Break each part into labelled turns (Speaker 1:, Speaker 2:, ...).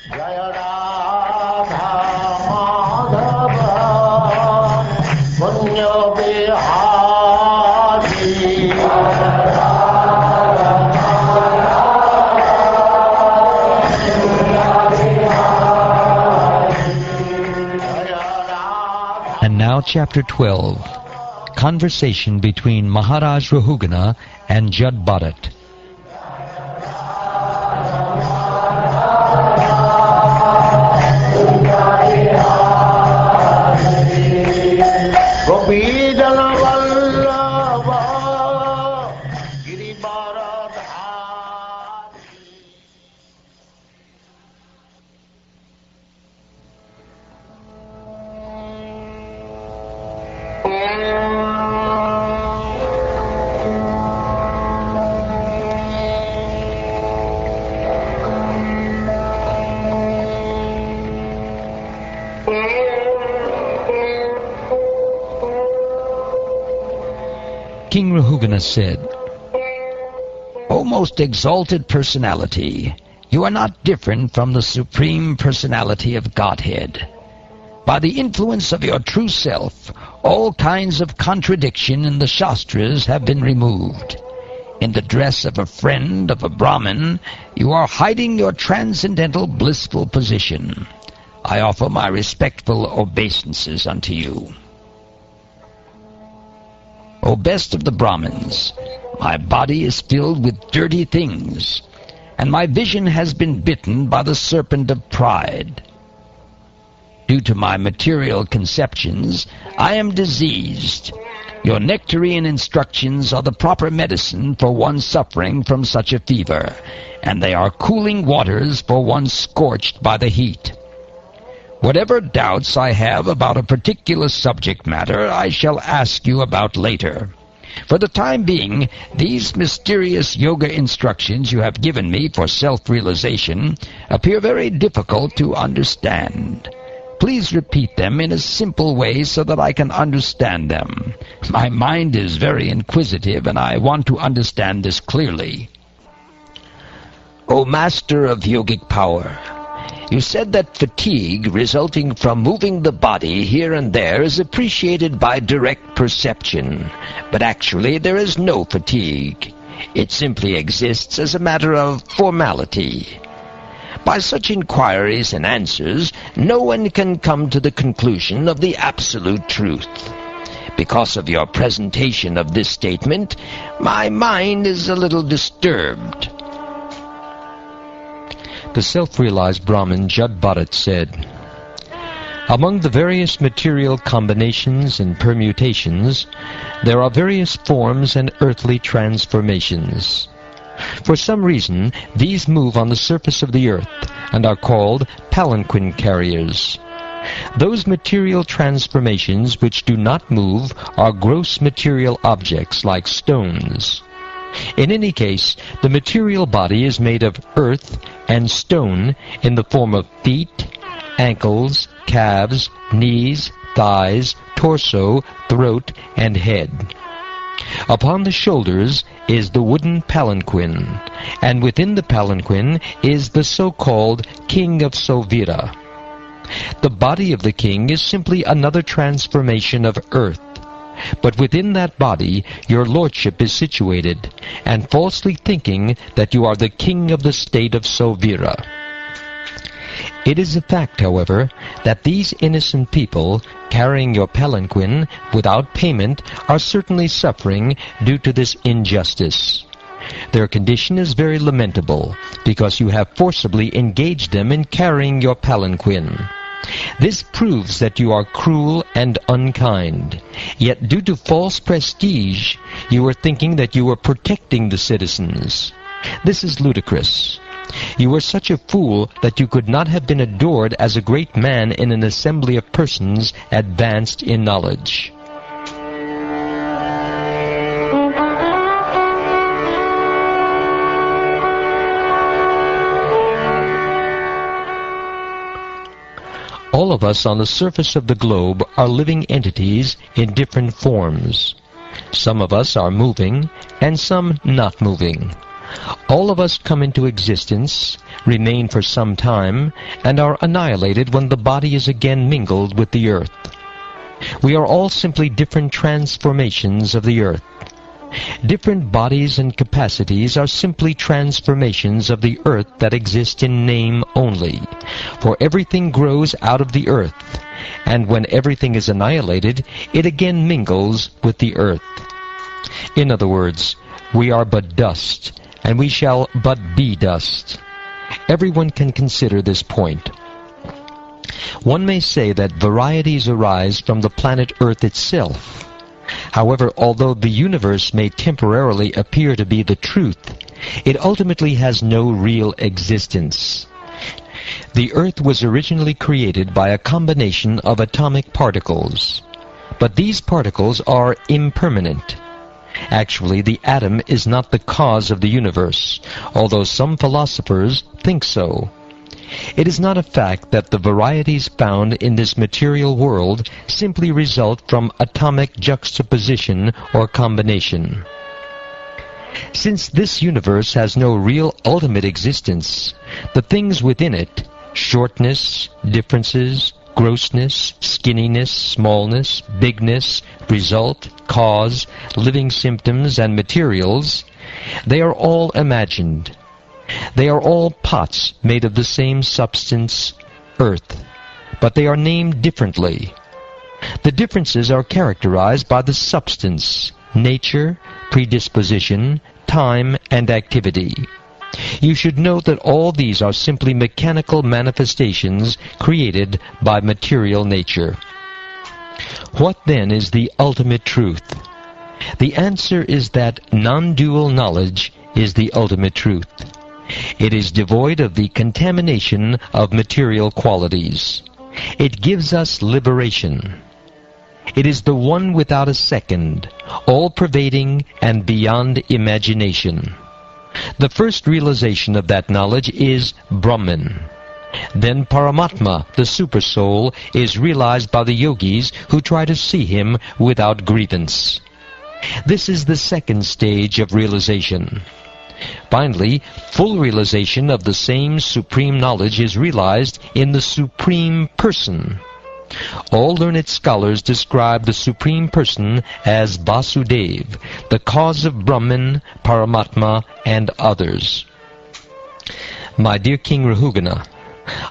Speaker 1: Jaya Radha Madhava Punya Bihari.
Speaker 2: And now Chapter 12, Conversation between Maharaj Rahugana and Jud Bharat. King Rahugana said, O most exalted personality, you are not different from the Supreme Personality of Godhead. By the influence of your true self, all kinds of contradiction in the Shastras have been removed. In the dress of a friend of a Brahmin, you are hiding your transcendental blissful position. I offer my respectful obeisances unto you. O best of the Brahmins, my body is filled with dirty things, and my vision has been bitten by the serpent of pride. Due to my material conceptions, I am diseased. Your nectarian instructions are the proper medicine for one suffering from such a fever, and they are cooling waters for one scorched by the heat. Whatever doubts I have about a particular subject matter, I shall ask you about later. For the time being, these mysterious yoga instructions you have given me for self-realization appear very difficult to understand. Please repeat them in a simple way so that I can understand them. My mind is very inquisitive, and I want to understand this clearly. O Master of Yogic Power, you said that fatigue resulting from moving the body here and there is appreciated by direct perception, but actually there is no fatigue. It simply exists as a matter of formality. By such inquiries and answers, no one can come to the conclusion of the absolute truth. Because of your presentation of this statement, my mind is a little disturbed. The self-realized Brahmin Jud Bharat said, Among the various material combinations and permutations, there are various forms and earthly transformations. For some reason, these move on the surface of the earth and are called palanquin carriers. Those material transformations which do not move are gross material objects like stones. In any case, the material body is made of earth and stone in the form of feet, ankles, calves, knees, thighs, torso, throat, and head. Upon the shoulders is the wooden palanquin, and within the palanquin is the so-called King of Sovira. The body of the king is simply another transformation of earth. But within that body your lordship is situated, and falsely thinking that you are the king of the state of Sovira. It is a fact, however, that these innocent people, carrying your palanquin without payment, are certainly suffering due to this injustice. Their condition is very lamentable, because you have forcibly engaged them in carrying your palanquin. This proves that you are cruel and unkind. Yet due to false prestige, you are thinking that you are protecting the citizens. This is ludicrous. You are such a fool that you could not have been adored as a great man in an assembly of persons advanced in knowledge. All of us on the surface of the globe are living entities in different forms. Some of us are moving, and some not moving. All of us come into existence, remain for some time, and are annihilated when the body is again mingled with the earth. We are all simply different transformations of the earth. Different bodies and capacities are simply transformations of the earth that exist in name only, for everything grows out of the earth, and when everything is annihilated, it again mingles with the earth. In other words, we are but dust, and we shall but be dust. Everyone can consider this point. One may say that varieties arise from the planet Earth itself. However, although the universe may temporarily appear to be the truth, it ultimately has no real existence. The Earth was originally created by a combination of atomic particles, but these particles are impermanent. Actually, the atom is not the cause of the universe, although some philosophers think so. It is not a fact that the varieties found in this material world simply result from atomic juxtaposition or combination. Since this universe has no real ultimate existence, the things within it, shortness, differences, grossness, skinniness, smallness, bigness, result, cause, living symptoms, and materials, they are all imagined. They are all pots made of the same substance, earth, but they are named differently. The differences are characterized by the substance, nature, predisposition, time, and activity. You should note that all these are simply mechanical manifestations created by material nature. What then is the ultimate truth? The answer is that non-dual knowledge is the ultimate truth. It is devoid of the contamination of material qualities. It gives us liberation. It is the one without a second, all-pervading and beyond imagination. The first realization of that knowledge is Brahman. Then Paramatma, the Supersoul, is realized by the yogis who try to see him without grievance. This is the second stage of realization. Finally, full realization of the same supreme knowledge is realized in the Supreme Person. All learned scholars describe the Supreme Person as Vasudeva, the cause of Brahman, Paramatma, and others. My dear King Rahugana,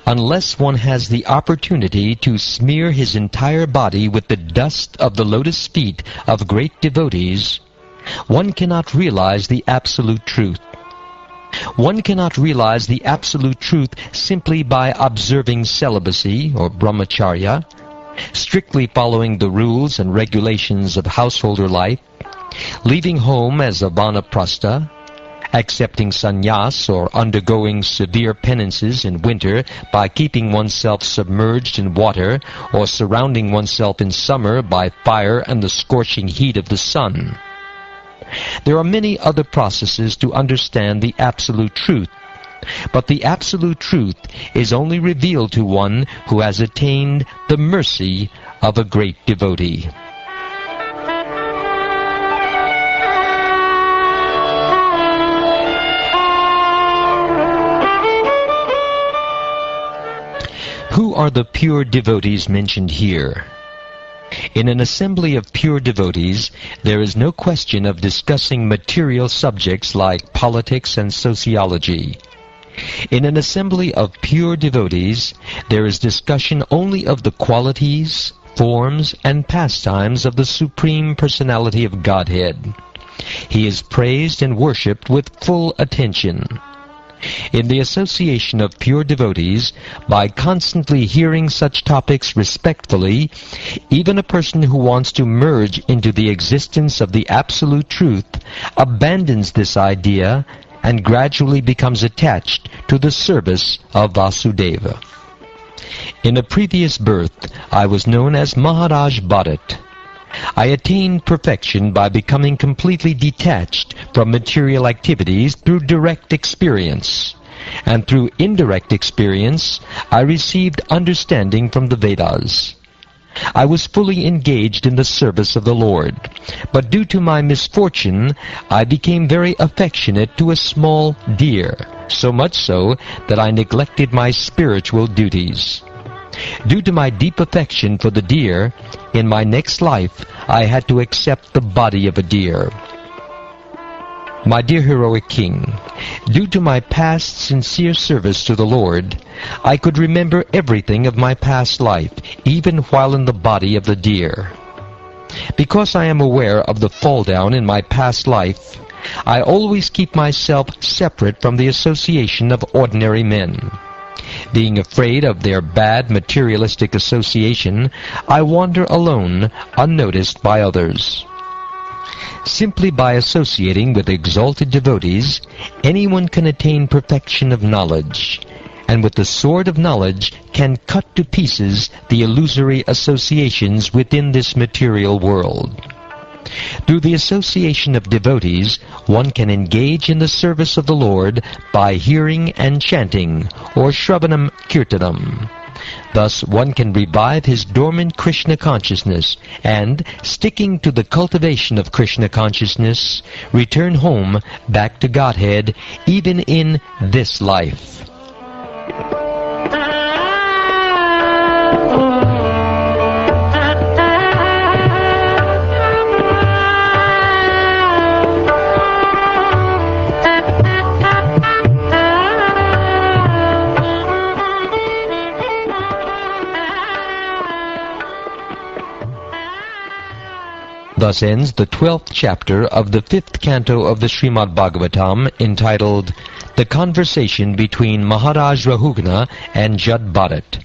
Speaker 2: unless one has the opportunity to smear his entire body with the dust of the lotus feet of great devotees, one cannot realize the absolute truth. One cannot realize the absolute truth simply by observing celibacy or brahmacharya, strictly following the rules and regulations of householder life, leaving home as a vanaprastha, accepting sannyas or undergoing severe penances in winter by keeping oneself submerged in water or surrounding oneself in summer by fire and the scorching heat of the sun. There are many other processes to understand the absolute truth, but the absolute truth is only revealed to one who has attained the mercy of a great devotee. Who are the pure devotees mentioned here? In an assembly of pure devotees, there is no question of discussing material subjects like politics and sociology. In an assembly of pure devotees, there is discussion only of the qualities, forms, and pastimes of the Supreme Personality of Godhead. He is praised and worshipped with full attention. In the association of pure devotees, by constantly hearing such topics respectfully, even a person who wants to merge into the existence of the absolute truth abandons this idea and gradually becomes attached to the service of Vasudeva. In a previous birth, I was known as Maharaj Bharat. I attained perfection by becoming completely detached from material activities through direct experience. And through indirect experience, I received understanding from the Vedas. I was fully engaged in the service of the Lord, but due to my misfortune, I became very affectionate to a small deer, so much so that I neglected my spiritual duties. Due to my deep affection for the deer, in my next life I had to accept the body of a deer. My dear heroic king, due to my past sincere service to the Lord, I could remember everything of my past life, even while in the body of the deer. Because I am aware of the fall down in my past life, I always keep myself separate from the association of ordinary men. Being afraid of their bad materialistic association, I wander alone, unnoticed by others. Simply by associating with exalted devotees, anyone can attain perfection of knowledge, and with the sword of knowledge can cut to pieces the illusory associations within this material world. Through the association of devotees, one can engage in the service of the Lord by hearing and chanting, or Shravanam Kirtanam. Thus one can revive his dormant Krishna consciousness and, sticking to the cultivation of Krishna consciousness, return home back to Godhead even in this life. Thus ends the 12th chapter of the 5th canto of the Srimad Bhagavatam, entitled The Conversation Between Maharaj Rahugna and Jad Bharat.